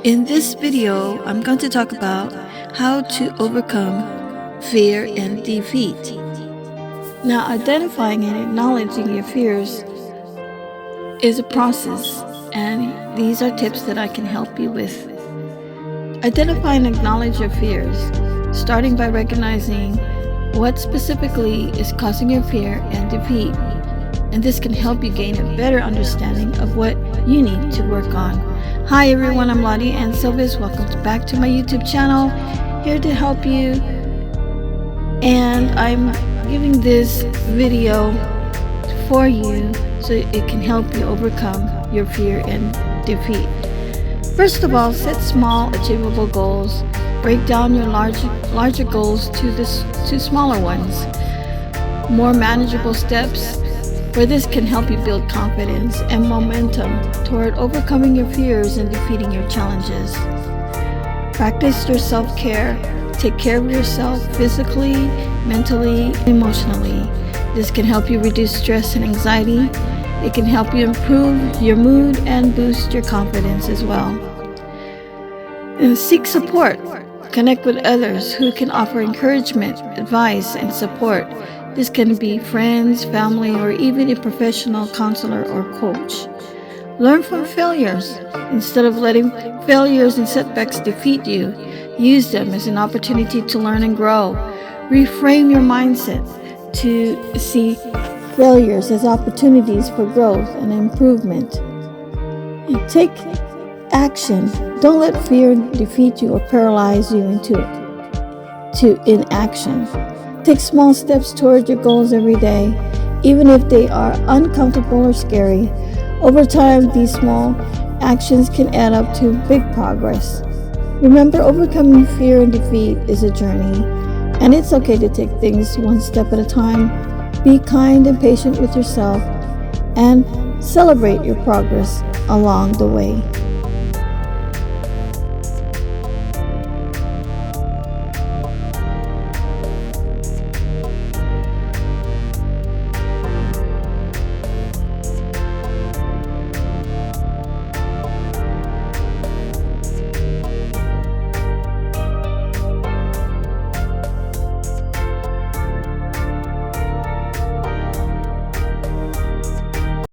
In this video, I'm going to talk about how to overcome fear and defeat. Now, identifying and acknowledging your fears is a process, and these are tips that I can help you with. Identify and acknowledge your fears, starting by recognizing what specifically is causing your fear and defeat. And this can help you gain a better understanding of what you need to work on. Hi everyone, I'm Laudiaann Sylvest. Welcome back to my YouTube channel. Here to help you. And I'm giving this video for you so it can help you overcome your fear and defeat. First of all, set small, achievable goals. Break down your larger goals to smaller ones. More manageable steps. For this can help you build confidence and momentum toward overcoming your fears and defeating your challenges. Practice your self-care. Take care of yourself physically, mentally, emotionally. This can help you reduce stress and anxiety. It can help you improve your mood and boost your confidence as well. And seek support. Connect with others who can offer encouragement, advice, and support. This can be friends, family, or even a professional counselor or coach. Learn from failures. Instead of letting failures and setbacks defeat you, use them as an opportunity to learn and grow. Reframe your mindset to see failures as opportunities for growth and improvement. And take action. Don't let fear defeat you or paralyze you into inaction. Take small steps toward your goals every day, even if they are uncomfortable or scary. Over time, these small actions can add up to big progress. Remember, overcoming fear and defeat is a journey, and it's okay to take things one step at a time. Be kind and patient with yourself, and celebrate your progress along the way.